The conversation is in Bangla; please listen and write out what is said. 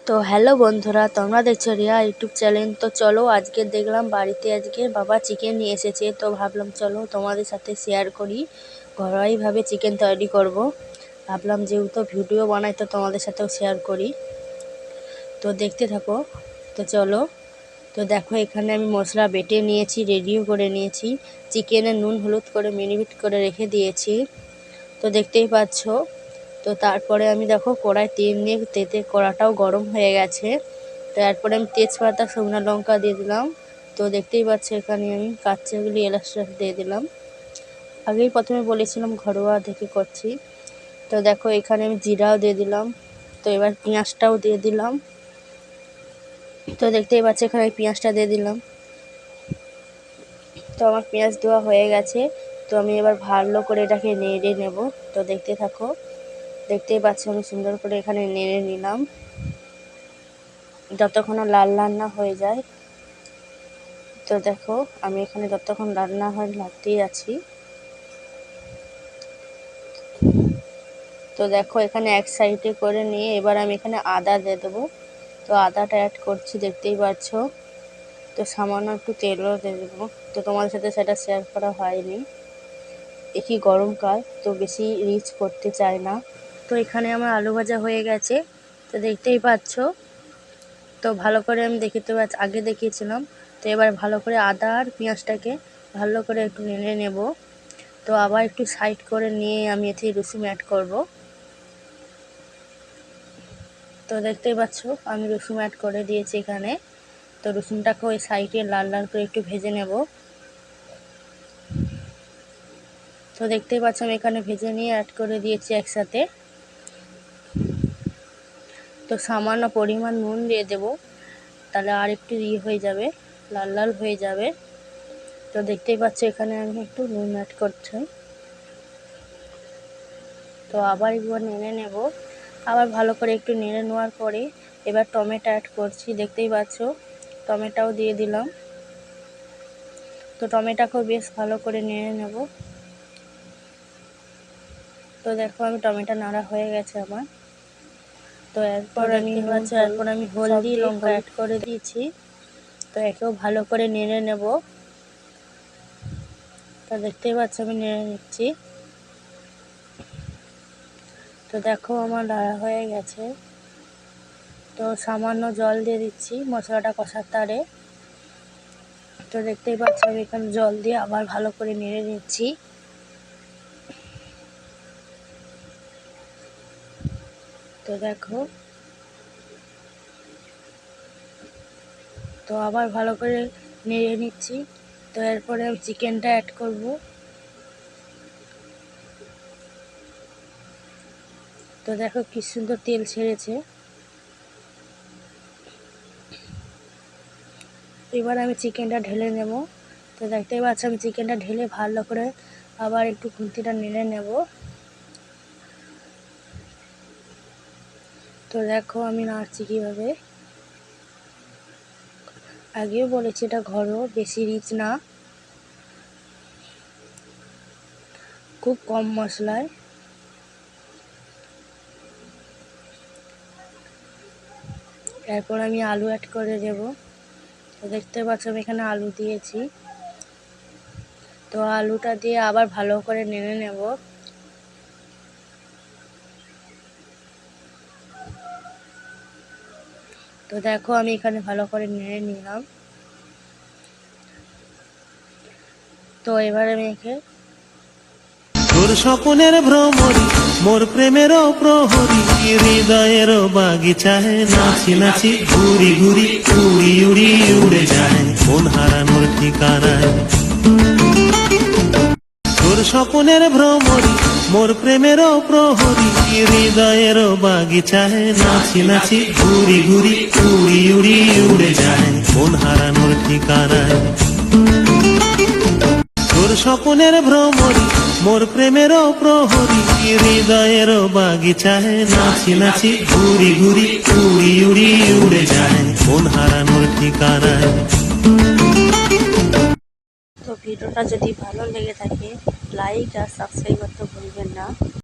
তো হ্যালো বন্ধুরা, তোমরা দেখছো রিয়া ইউটিউব চ্যানেল। তো চলো, আজকে দেখলাম বাড়িতে আজকে বাবা চিকেন নিয়ে এসেছে। তো ভাবলাম চলো তোমাদের সাথে শেয়ার করি, ঘরোয়াইভাবে চিকেন তৈরি করব। ভাবলাম যেহেতু ভিডিও বানাই তো তোমাদের সাথেও শেয়ার করি। তো দেখতে থাকো। তো চলো। তো দেখো, এখানে আমি মশলা বেটে নিয়েছি, রেডিও করে নিয়েছি। চিকেনে নুন হলুদ করে মেরিনেট করে রেখে দিয়েছি। তো দেখতেই পাচ্ছ। তো তারপরে আমি দেখো কড়াই তেল নিয়ে কড়াটাও গরম হয়ে গেছে। তো এরপরে আমি তেজপাতা শুকনো লঙ্কা দিয়ে দিলাম। তো দেখতেই পাচ্ছ এখানে আমি কাঁচাগুলি এলাচ দিয়ে দিলাম। আগেই প্রথমে বলেছিলাম ঘরোয়া দেখে করছি। তো দেখো এখানে আমি জিরাও দিয়ে দিলাম। তো এবার পেঁয়াজটাও দিয়ে দিলাম। তো দেখতেই পাচ্ছ এখানে আমি পেঁয়াজটা দিয়ে দিলাম। তো আমার পেঁয়াজ দেওয়া হয়ে গেছে। তো আমি এবার ভালো করে এটাকে নেড়ে নেব। তো দেখতে থাকো। দেখতেই পাচ্ছ আমি সুন্দর করে এখানে নেড়ে নিলাম, যতক্ষণ লাল লাল না হয়ে যায়। তো দেখো আমি এখানে যতক্ষণ রান্না হয় লাগতেই আছি। তো দেখো এখানে এক সাইডে করে নিয়ে এবার আমি এখানে আদা দিয়ে দেবো। তো আদাটা অ্যাড করছি, দেখতেই পাচ্ছ। তো সামান্য একটু তেলও দিয়ে দেবো। তো তোমাদের সাথে সেটা শেয়ার করা হয়নি, একই গরমকাল তো বেশি রিচ করতে চাই না। তো এখানে আমার আলু ভাজা হয়ে গেছে। তো দেখতেই পাচ্ছ। তো ভালো করে আমি আগে দেখিয়েছিলাম। তো এবার ভালো করে আদা আর পেঁয়াজটাকে ভালো করে একটু নেড়ে নেব। তো আবার একটু সাইড করে নিয়ে আমি এতে রসুন অ্যাড করব। তো দেখতেই পাচ্ছ আমি রসুন অ্যাড করে দিয়েছি এখানে। তো রসুনটাকে ওই সাইডে লাল লাল করে একটু ভেজে নেব। তো দেখতেই পাচ্ছ আমি এখানে ভেজে নিয়ে অ্যাড করে দিয়েছি একসাথে। তো সামান্য পরিমাণ নুন দিয়ে দেব, তাহলে আর একটু হয়ে যাবে, লাল লাল হয়ে যাবে। তো দেখতেই পাচ্ছ এখানে আমি একটু নুন অ্যাড করছি। তো আবার একবার নেড়ে নেব। আবার ভালো করে একটু নেড়ে নেওয়ার পরে এবার টমেটো অ্যাড করছি। দেখতেই পাচ্ছ টমেটোও দিয়ে দিলাম। তো টমেটোকেও বেশ ভালো করে নেড়ে নেব। তো দেখো আমি টমেটো নাড়া হয়ে গেছে আমার। তো এরপর আমি হলদি লঙ্কা অ্যাড করে দিয়েছি। তো একেও ভালো করে নেড়ে নেব। তো দেখতেই পাচ্ছ আমি নেড়ে নিচ্ছি। তো দেখো আমার নাড়া হয়ে গেছে। তো সামান্য জল দিয়ে দিচ্ছি মশলাটা কষার তারে। তো দেখতেই পাচ্ছ আমি এখানে জল দিয়ে আবার ভালো করে নেড়ে নিচ্ছি। তো দেখো, তো আবার ভালো করে নেড়ে নিচ্ছি। তো এরপরে আমি চিকেনটা অ্যাড করব। তো দেখো কি সুন্দর তেল ছেড়েছে। এবার আমি চিকেনটা ঢেলে নেব। তো দেখতেই পাচ্ছ আমি চিকেনটা ঢেলে ভালো করে আবার একটু খুন্তিটা নেড়ে নেব। তো দেখো আমি নাড়ছি কীভাবে। আগেও বলেছি এটা ঘরোয়া, বেশি রিচ না, খুব কম মশলায়। এরপর আমি আলু অ্যাড করে দেব। তো দেখতে পাচ্ছ আমি এখানে আলু দিয়েছি। তো আলুটা দিয়ে আবার ভালো করে নেড়ে নেব। তো দেখো আমি এখানে ভালো করে নেড়ে নিলাম। তো এবার আমি একে তোর স্বপনের ভ্রমরি মোর প্রেমেরও প্রহরী হৃদয়েরও বাগিচায় নাচি নাচি ঘুরি ঘুরি উড়ি উড়ি উড়ে যায় মন হারানোর ঠিকানায়। তোর স্বপনের ভ্রমরি মোর প্রেমেরও প্রহরী হৃদয়েরও বাগিচায় নাচি নাচি ঘুরি ঘুরি উড়ি উড়ি উড়ে যায় মন হারানোর ঠিকানায়। তোর স্বপনের ভ্রমরি মোর প্রেমেরও প্রহরী হৃদয়েরও বাগিচায় নাচি নাচি ঘুরি ঘুরি উড়ি উড়ি উড়ে যায় মন হারানোর ঠিকানায়। তো ভিডিওটা যদি ভালো লেগে থাকে লাইক আর সাবস্ক্রাইব করতে ভুলবেন না।